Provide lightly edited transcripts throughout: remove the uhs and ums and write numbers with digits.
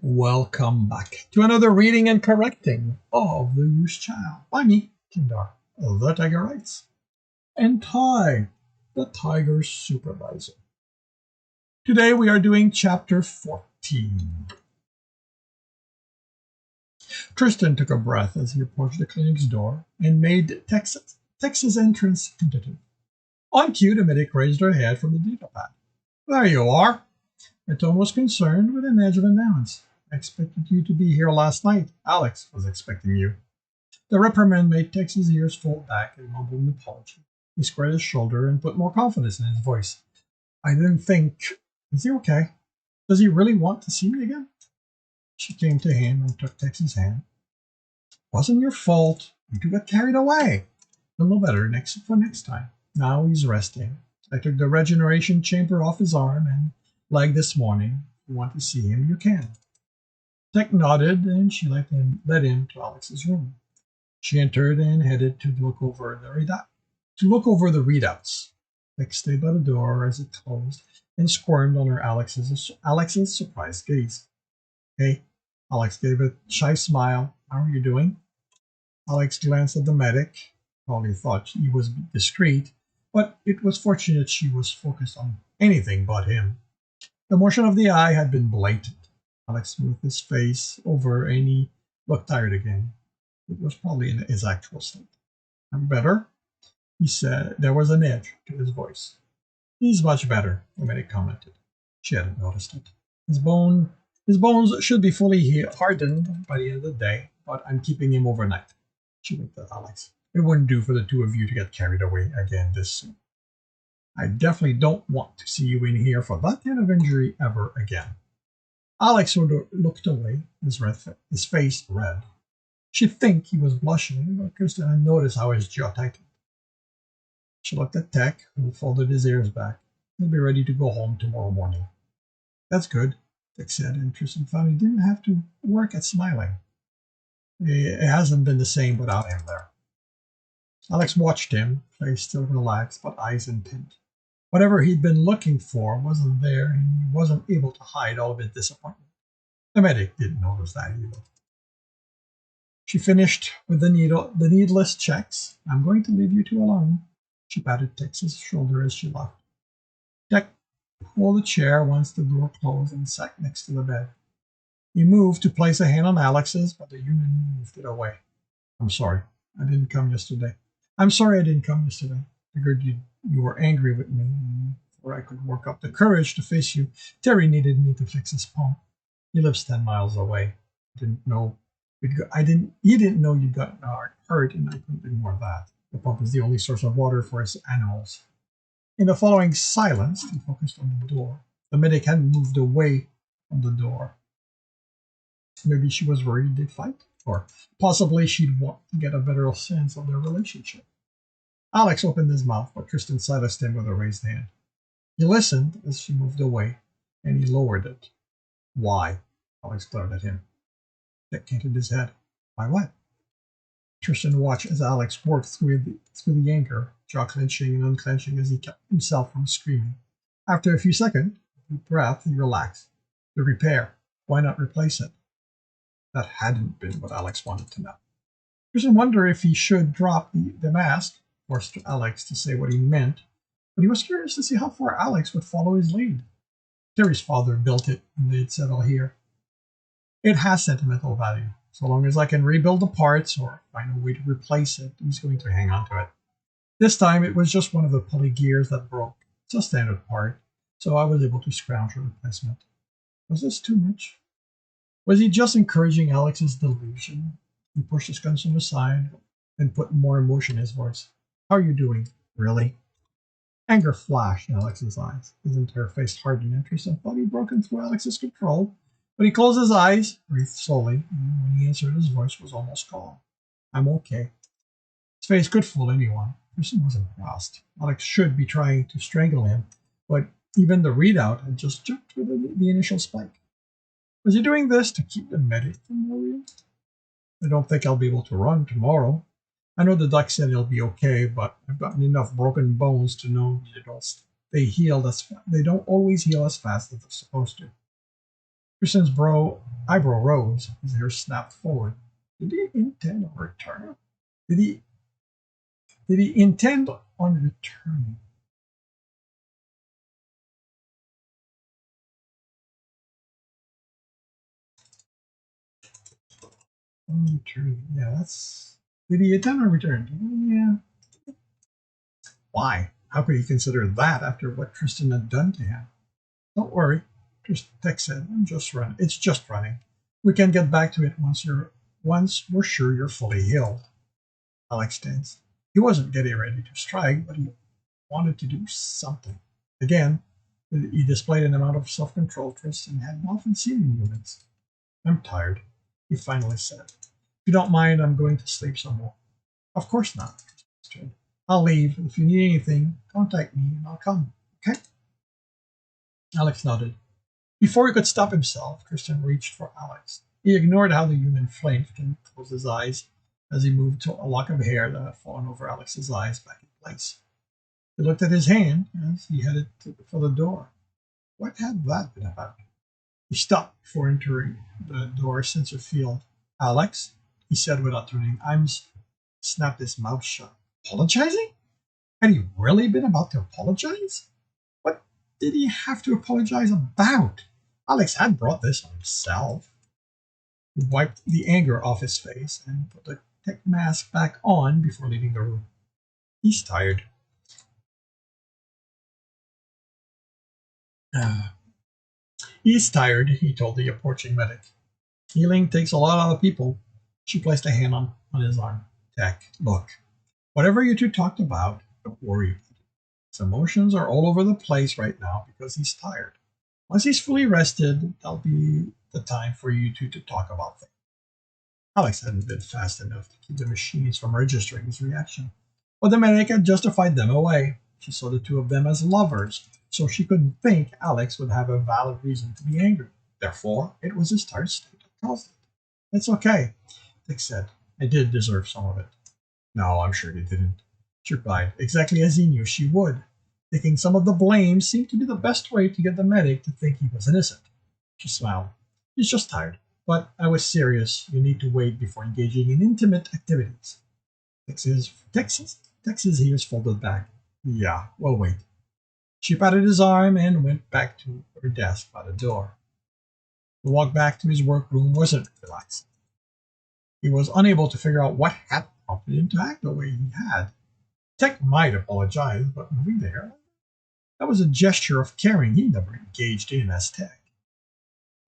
Welcome back to another reading and correcting of The Used Child by me, Kindar, the Tiger Writes, and Ty, the Tiger Supervisor. Today we are doing chapter 14. Tristan took a breath as he approached the clinic's door and made Tex's entrance tentative. On cue, the medic raised her head from the data pad. "There you are." Her tone was concerned with an edge of annoyance. "I expected you to be here last night. Alex was expecting you." The reprimand made Tex's ears fold back and mumbled an apology. He squared his shoulder and put more confidence in his voice. "I didn't think... Is he okay? Does he really want to see me again?" She came to him and took Tex's hand. "Wasn't your fault. You two got carried away. He'll know better next time. Now he's resting. I took the regeneration chamber off his arm and leg this morning. If you want to see him, you can." Tech nodded, and she led him to Alex's room. She entered and headed to look over the readouts. Tech stayed by the door as it closed and squirmed under Alex's surprised gaze. "Hey," Alex gave a shy smile. "How are you doing?" Alex glanced at the medic. Probably thought he was discreet, but it was fortunate she was focused on anything but him. The motion of the eye had been blatant. Alex smoothed his face over and he looked tired again. It was probably in his actual state. "I'm better," he said. There was an edge to his voice. "He's much better," the medic commented. She hadn't noticed it. His bones should be fully hardened by the end of the day, but I'm keeping him overnight." She winked at Alex. "It wouldn't do for the two of you to get carried away again this soon. I definitely don't want to see you in here for that kind of injury ever again." Alex looked away, his face red. She'd think he was blushing, but Tristan had noticed how his jaw tightened. She looked at Tech, who folded his ears back. "He'll be ready to go home tomorrow morning." "That's good," Tech said, and Tristan found he didn't have to work at smiling. It hasn't been the same without him there. Alex watched him, face still relaxed, but eyes intent. Whatever he'd been looking for wasn't there, and he wasn't able to hide all of his disappointment. The medic didn't notice that either. She finished with the needless checks. "I'm going to leave you two alone." She patted Tex's shoulder as she left. Tex pulled a chair once the door closed and sat next to the bed. He moved to place a hand on Alex's, but the human moved it away. I'm sorry I didn't come yesterday. Figured you were angry with me, and before I could work up the courage to face you, Terry needed me to fix his pump. He lives 10 miles away. You didn't know you'd gotten hurt, and I couldn't ignore that. The pump is the only source of water for his animals." In the following silence, he focused on the door. The medic hadn't moved away from the door. Maybe she was worried they'd fight, or possibly she'd want to get a better sense of their relationship. Alex opened his mouth, but Tristan silenced him with a raised hand. He listened as she moved away, and he lowered it. "Why?" Alex glared at him. Dick canted his head. "Why what?" Tristan watched as Alex worked through the anger, jaw clenching and unclenching as he kept himself from screaming. After a few seconds, deep breath, he relaxed. "The repair. Why not replace it?" That hadn't been what Alex wanted to know. Tristan wondered if he should drop the mask, forced Alex to say what he meant, but he was curious to see how far Alex would follow his lead. Terry's father built it, and they'd settle here. It has sentimental value. So long as I can rebuild the parts or find a way to replace it, he's going to hang on to it. This time, it was just one of the pulley gears that broke. It's a standard part, so I was able to scrounge a replacement. Was this too much? Was he just encouraging Alex's delusion? He pushed his concern aside and put more emotion in his voice. "How are you doing? Really?" Anger flashed in Alex's eyes. His entire face hardened and Tristan thought he'd broken through Alex's control. But he closed his eyes, breathed slowly, and when he answered, his voice was almost calm. "I'm okay." His face could fool anyone. Tristan was impressed. Alex should be trying to strangle him, but even the readout had just jumped through the initial spike. Was he doing this to keep the medic from worrying? "I don't think I'll be able to run tomorrow. I know the doc said he'll be okay, but I've gotten enough broken bones to know they don't always heal as fast as they're supposed to." Tristan's brow eyebrow rose, his hair snapped forward. Did he intend on returning? Did he did he intend on returning? Yeah, that's. Did he intend on returning? Yeah. Why? How could he consider that after what Tristan had done to him? Don't worry, Tech said. I'm just running. It's just running. We can get back to it once we're sure you're fully healed. Alex danced. He wasn't getting ready to strike, but he wanted to do something. Again, he displayed an amount of self-control Tristan hadn't often seen in humans. I'm tired, he finally said. If you don't mind, I'm going to sleep some more. Of course not, Tristan. I'll leave. If you need anything, contact me and I'll come. Okay? Alex nodded. Before he could stop himself, Tristan reached for Alex. He ignored how the human flinched and closed his eyes as he moved to a lock of hair that had fallen over Alex's eyes back in place. He looked at his hand as he headed for the door. What had that been about? He stopped before entering the door sensor field. Alex, he said without turning. Snapped his mouth shut. Apologizing? Had he really been about to apologize? What did he have to apologize about? Alex had brought this on himself. He wiped the anger off his face and put the tech mask back on before leaving the room. He's tired. He's tired, he told the approaching medic. Healing takes a lot out of people. She placed a hand on his arm. Tech, look. Whatever you two talked about, don't worry about it. His emotions are all over the place right now because he's tired. Once he's fully rested, that'll be the time for you two to talk about things. Alex hadn't been fast enough to keep the machines from registering his reaction, but the medic had justified them away. She saw the two of them as lovers, so she couldn't think Alex would have a valid reason to be angry. Therefore, it was his tired state that caused it. It's okay, Dick said. I did deserve some of it. No, I'm sure you didn't. She replied, exactly as he knew she would. Taking some of the blame seemed to be the best way to get the medic to think he was innocent. She smiled. He's just tired. But I was serious. You need to wait before engaging in intimate activities. Tex's ears folded back. Yeah, we'll wait. She patted his arm and went back to her desk by the door. The walk back to his workroom wasn't relaxing. He was unable to figure out what had prompted him to act the way he had. Tech might apologize, but moving there, that was a gesture of caring he never engaged in as Tech.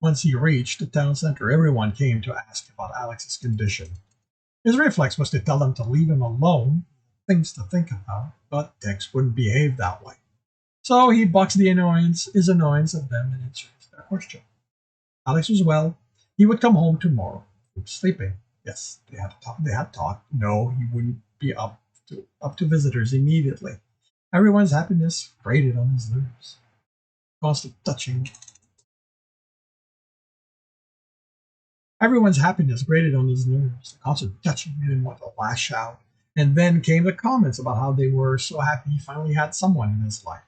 Once he reached the town center, everyone came to ask about Alex's condition. His reflex was to tell them to leave him alone, things to think about, but Tex wouldn't behave that way. So he boxed his annoyance at them and answered their question. Alex was well. He would come home tomorrow. He was sleeping. Yes, they had talked. No, he wouldn't be up to visitors immediately. Everyone's happiness grated on his nerves. Constant touching. Everyone's happiness grated on his nerves. The constant touching made him want to lash out. And then came the comments about how they were so happy he finally had someone in his life.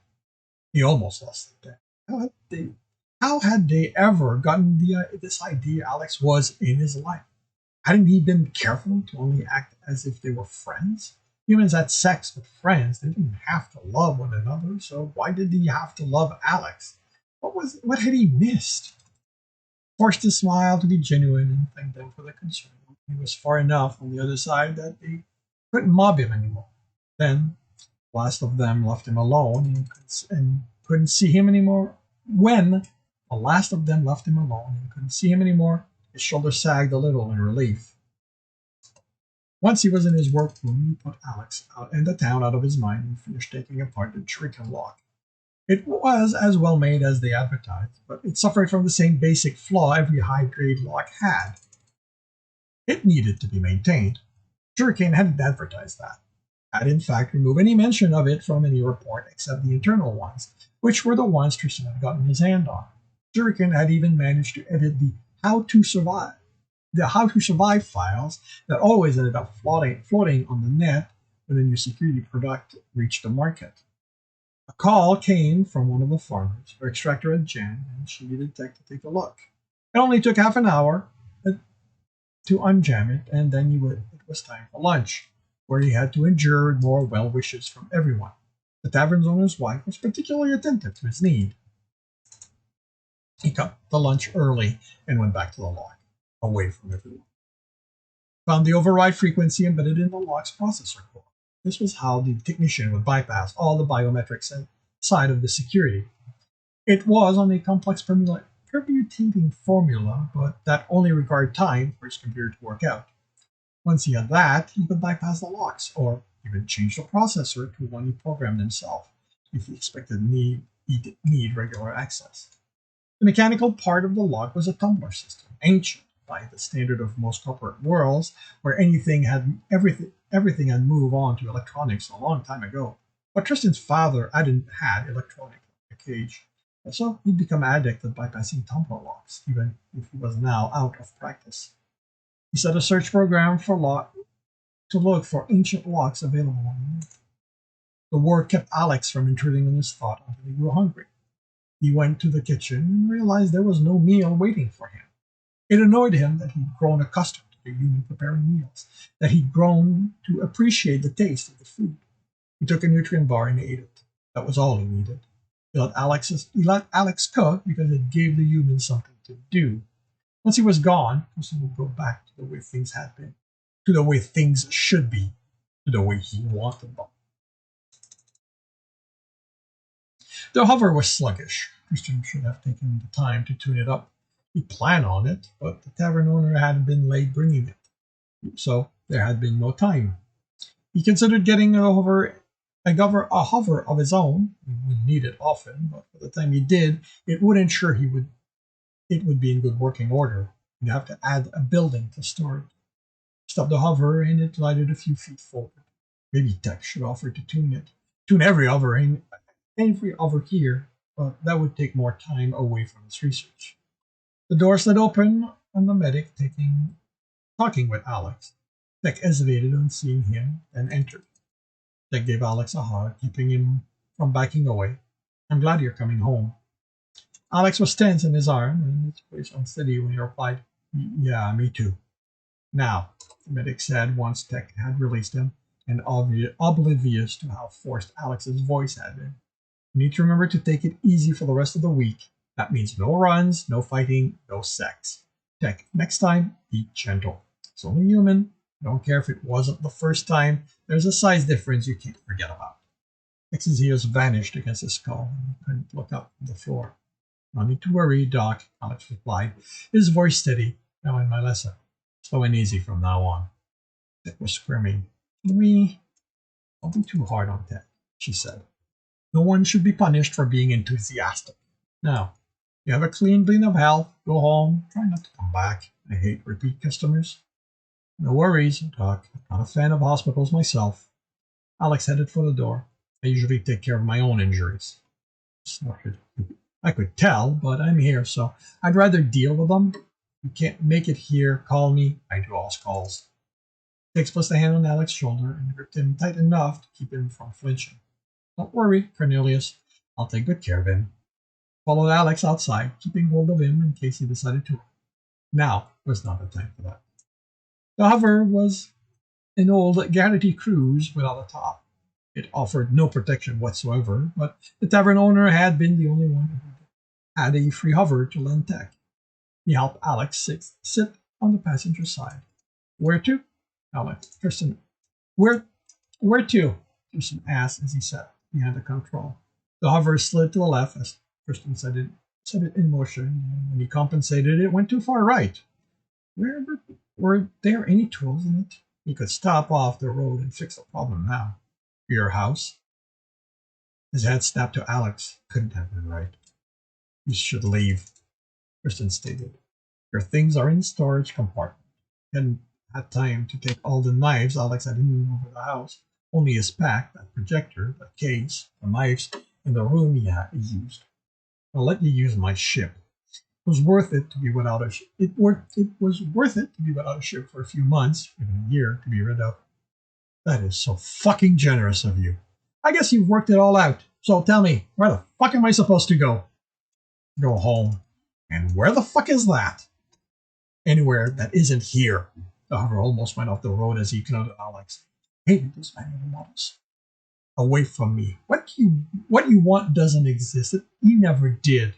He almost lost it. How had they ever gotten this idea Alex was in his life? Hadn't he been careful to only act as if they were friends? Humans had sex with friends. They didn't have to love one another, so why did he have to love Alex? What had he missed? Forced his smile to be genuine and thanked them for their concern. He was far enough on the other side that they couldn't mob him anymore. Then, the last of them left him alone and couldn't see him anymore. When the last of them left him alone and couldn't see him anymore, his shoulders sagged a little in relief. Once he was in his workroom, he put Alex out in the town out of his mind and finished taking apart the Shuriken lock. It was as well made as they advertised, but it suffered from the same basic flaw every high-grade lock had. It needed to be maintained. Shuriken hadn't advertised that. Had in fact removed any mention of it from any report except the internal ones, which were the ones Tristan had gotten his hand on. Shuriken had even managed to edit the How to Survive files that always ended up floating on the net when a new security product reached the market. A call came from one of the farmers. Her extractor had jammed, and she needed Tech to take a look. It only took half an hour to unjam it, and then it was time for lunch, where he had to endure more well wishes from everyone. The tavern's owner's wife was particularly attentive to his need. He cut the lunch early and went back to the lock, away from everyone. Found the override frequency embedded in the lock's processor core. This was how the technician would bypass all the biometrics side of the security. It was on a complex permutating formula, but that only required time for his computer to work out. Once he had that, he could bypass the locks, or even change the processor to one he programmed himself, if he he'd need regular access. The mechanical part of the lock was a tumbler system, ancient by the standard of most corporate worlds, where everything had moved on to electronics a long time ago. But Tristan's father hadn't had electronic in a cage, so he'd become addicted at bypassing tumbler locks, even if he was now out of practice. He set a search program to look for ancient locks available on the net. The word kept Alex from intruding on his thought until he grew hungry. He went to the kitchen and realized there was no meal waiting for him. It annoyed him that he'd grown accustomed to the human preparing meals, that he'd grown to appreciate the taste of the food. He took a nutrient bar and ate it. That was all he needed. He let Alex cook because it gave the humans something to do. Once he was gone, Tristan would go back to the way things had been, to the way things should be, to the way he wanted them. The hover was sluggish. Tristan should have taken the time to tune it up. He planned on it, but the tavern owner had been late bringing it, so there had been no time. He considered getting a hover of his own. He wouldn't need it often, but by the time he did, it would ensure it would be in good working order. You'd have to add a building to store it. Stop the hover, and it glided a few feet forward. Maybe Tech should offer to tune it. Tune every hover here, but that would take more time away from his research. The door slid open, and the medic talking with Alex. Tech hesitated on seeing him and entered. Tech gave Alex a hug, keeping him from backing away. I'm glad you're coming home. Alex was tense in his arm, and his voice unsteady when he replied, Yeah, me too. Now, the medic said once Tech had released him, and oblivious to how forced Alex's voice had been. You need to remember to take it easy for the rest of the week. That means no runs, no fighting, no sex. Tech, next time, be gentle. It's only human. Don't care if it wasn't the first time. There's a size difference you can't forget about. Tech's ears vanished against his skull, and he couldn't look up from the floor. No need to worry, Doc, Alex replied, his voice steady. Now in my lesson. Slow and easy from now on. Tech was squirming. Don't be too hard on Tech, she said. No one should be punished for being enthusiastic. Now, you have a clean bill of health. Go home. Try not to come back. I hate repeat customers. No worries, Doc. I'm not a fan of hospitals myself. Alex headed for the door. I usually take care of my own injuries. Snorted. I could tell, but I'm here, so I'd rather deal with them. You can't make it here. Call me. I do all calls. Tex placed a hand on Alex's shoulder and gripped him tight enough to keep him from flinching. Don't worry, Cornelius. I'll take good care of him. Followed Alex outside, keeping hold of him in case he decided to. Now was not the time for that. The hover was an old Garrity cruise without a top. It offered no protection whatsoever, but the tavern owner had been the only one who had a free hover to lend Tech. He helped Alex sit on the passenger side. Where to? Tristan. Where to? Tristan asked as he sat behind the control. The hover slid to the left as Tristan set it in motion, and when he compensated, it went too far right. Were there any tools in it? He could stop off the road and fix the problem now. Your house? His head snapped to Alex. Couldn't have been right. You should leave, Tristan stated. Your things are in the storage compartment. He hadn't had time to take all the knives Alex had hidden over the house. Only his pack, that projector, the case, the knives, and the room he had used. I'll let you use my ship. It was worth it to be without a ship. It was worth it to be without a ship for a few months, even a year, to be rid of. That is so fucking generous of you. I guess you've worked it all out. So tell me, where the fuck am I supposed to go? Go home. And where the fuck is that? Anywhere that isn't here. The hover almost went off the road as he ignored Alex. Hated those manual models. Away from me. What you want doesn't exist. You never did.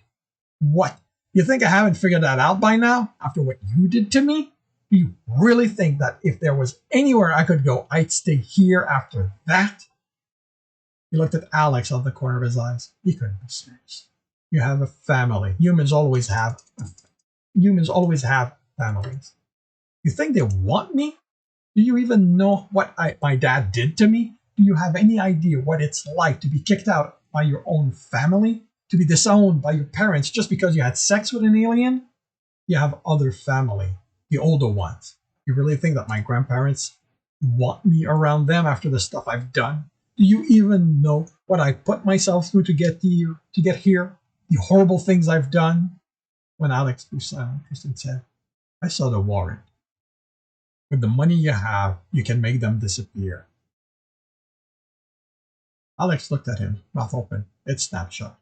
What? You think I haven't figured that out by now? After what you did to me? Do you really think that if there was anywhere I could go, I'd stay here after that? He looked at Alex out of the corner of his eyes. He couldn't be serious. You have a family. Humans always have families. You think they want me? Do you even know what my dad did to me? Do you have any idea what it's like to be kicked out by your own family? To be disowned by your parents just because you had sex with an alien? You have other family, the older ones. You really think that my grandparents want me around them after the stuff I've done? Do you even know what I put myself through to get here? The horrible things I've done? When Alex grew silent, Tristan said, I saw the warrant. With the money you have, you can make them disappear. Alex looked at him, mouth open, head snapshot.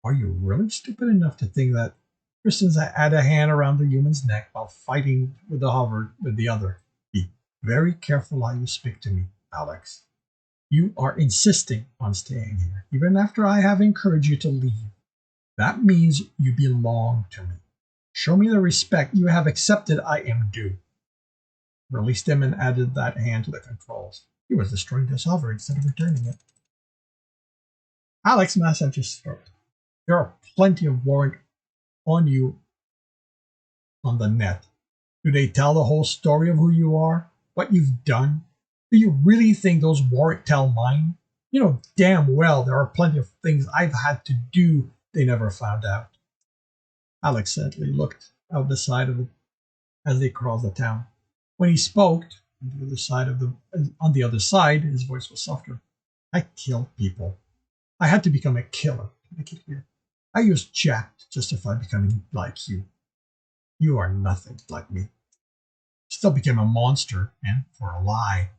Are you really stupid enough to think that Tristan's had a hand around the human's neck while fighting with the hover with the other? Be very careful how you speak to me, Alex. You are insisting on staying here, even after I have encouraged you to leave. That means you belong to me. Show me the respect you have accepted I am due. Released him and added that hand to the controls. He was destroying this hover instead of returning it. Alex massaged his throat. There are plenty of warrant on you on the net. Do they tell the whole story of who you are? What you've done? Do you really think those warrant tell mine? You know damn well there are plenty of things I've had to do they never found out. Alex sadly looked out the side of it as they crossed the town. When he spoke, on the other side, his voice was softer. I killed people. I had to become a killer to make it here. I used Jack to justify becoming like you. You are nothing like me. Still became a monster, and for a lie.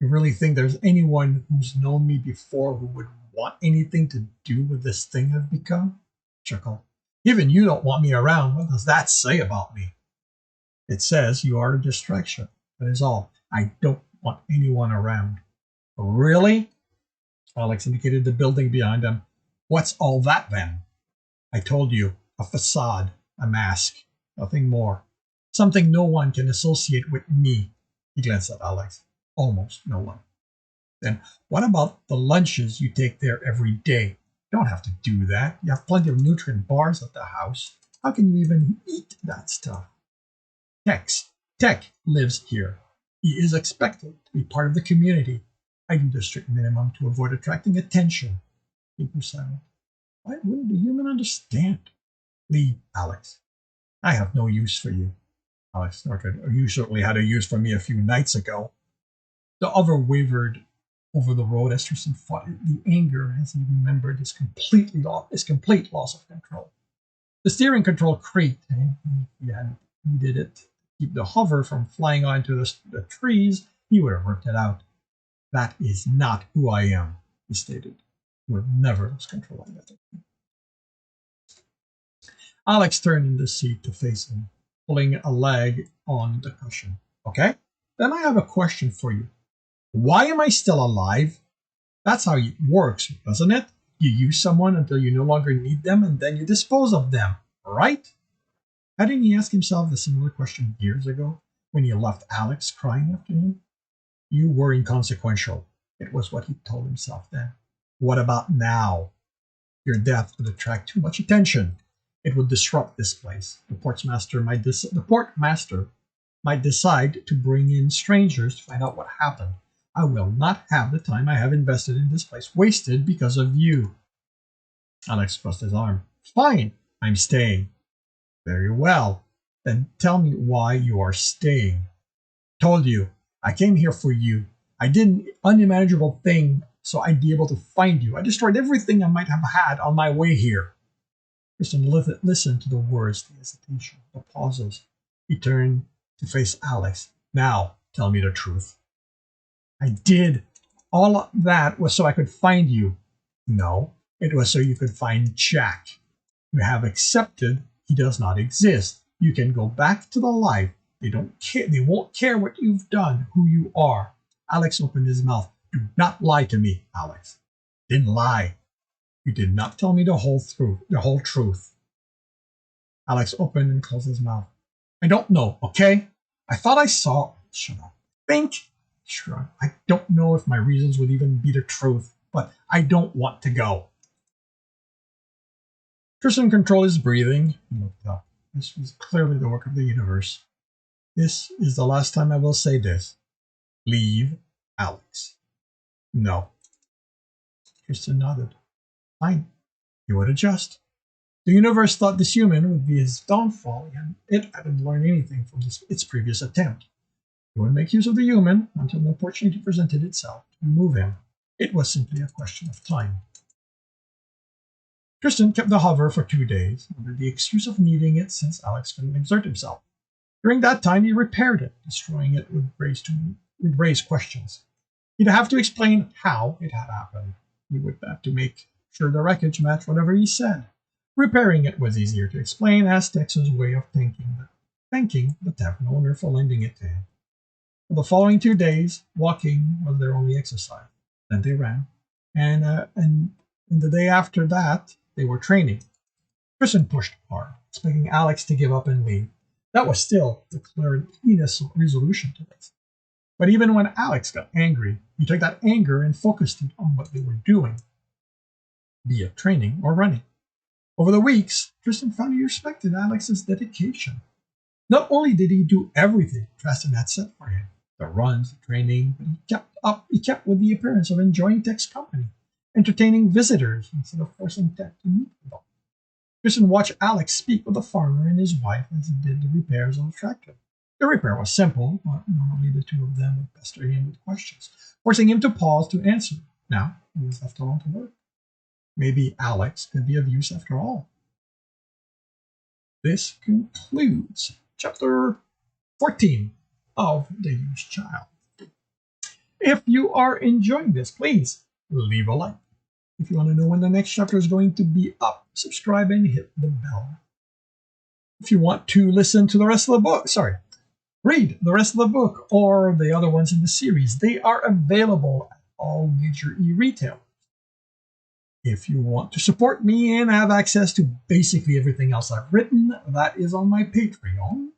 You really think there's anyone who's known me before who would want anything to do with this thing I've become? Chuckled. Even you don't want me around. What does that say about me? It says you are a distraction. That is all. I don't want anyone around. Really? Alex indicated the building behind them. What's all that then? I told you, a facade, a mask, nothing more. Something no one can associate with me. He glanced at Alex. Almost no one. Then what about the lunches you take there every day? You don't have to do that. You have plenty of nutrient bars at the house. How can you even eat that stuff? Tech lives here. He is expected to be part of the community. I do the strict minimum to avoid attracting attention. He grew silent. Why wouldn't the human understand? Leave, Alex. I have no use for you. Alex snorted. You certainly had a use for me a few nights ago. The other wavered over the road as Tristan fought the anger as he remembered his complete loss of control. The steering control creaked, and if he had needed it to keep the hover from flying onto the trees, he would have ripped it out. That is not who I am, he stated. He would never lose control of that. Alex turned in the seat to face him, pulling a leg on the cushion. Okay, then I have a question for you. Why am I still alive? That's how it works, doesn't it? You use someone until you no longer need them, and then you dispose of them, right? Hadn't he asked himself a similar question years ago, when he left Alex crying after him? You were inconsequential. It was what he told himself then. What about now? Your death would attract too much attention. It would disrupt this place. The portmaster might decide to bring in strangers to find out what happened. I will not have the time I have invested in this place wasted because of you. Alex crossed his arm. Fine, I'm staying. Very well. Then tell me why you are staying. Told you, I came here for you. I did an unimaginable thing so I'd be able to find you. I destroyed everything I might have had on my way here. Tristan listened to the words, the hesitation, the pauses. He turned to face Alex. Now, tell me the truth. I did. All that was so I could find you. No, it was so you could find Jack. You have accepted He does not exist. You can go back to the life. They don't care. They won't care what you've done, who you are. Alex opened his mouth. Do not lie to me, Alex. Didn't lie. You did not tell me the whole truth. Alex opened and closed his mouth. I don't know, okay? I thought I saw. Shut up. Think. Sure. I don't know if my reasons would even be the truth, but I don't want to go. Tristan controlled his breathing and looked up. This was clearly the work of the universe. This is the last time I will say this. Leave Alex. No. Tristan nodded. Fine. He would adjust. The universe thought this human would be his downfall, and it hadn't learned anything from its previous attempt. It would make use of the human until an opportunity presented itself to remove him. It was simply a question of time. Tristan kept the hover for 2 days, under the excuse of needing it since Alex couldn't exert himself. During that time, he repaired it. Destroying it would raise questions. He'd have to explain how it had happened. He would have to make sure the wreckage matched whatever he said. Repairing it was easier to explain as Tex's way of thanking the tavern owner for lending it to him. For the following 2 days, walking was their only exercise. Then they ran, and the day after that, they were training. Tristan pushed hard, expecting Alex to give up and leave. That was still the cleanest resolution to this. But even when Alex got angry, he took that anger and focused it on what they were doing, be it training or running. Over the weeks, Tristan found he respected Alex's dedication. Not only did he do everything Tristan had set for him, the runs, the training, but he kept with the appearance of enjoying Tech's company, entertaining visitors instead of forcing Tech to meet with them. Tristan watched Alex speak with the farmer and his wife as he did the repairs on the tractor. The repair was simple, but normally the two of them would pester him with questions, forcing him to pause to answer. Now he was left alone to work. Maybe Alex could be of use after all. This concludes chapter 14 of The Used Child. If you are enjoying this, please leave a like. If you want to know when the next chapter is going to be up, subscribe and hit the bell. If you want to listen to the rest of the book, read the rest of the book or the other ones in the series, they are available at all major e-retailers. If you want to support me and have access to basically everything else I've written, that is on my Patreon.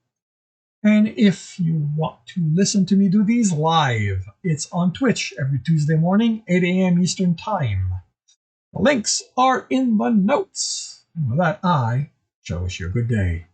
And if you want to listen to me do these live, it's on Twitch every Tuesday morning, 8 a.m. Eastern Time. The links are in the notes. And with that, I shall wish you a good day.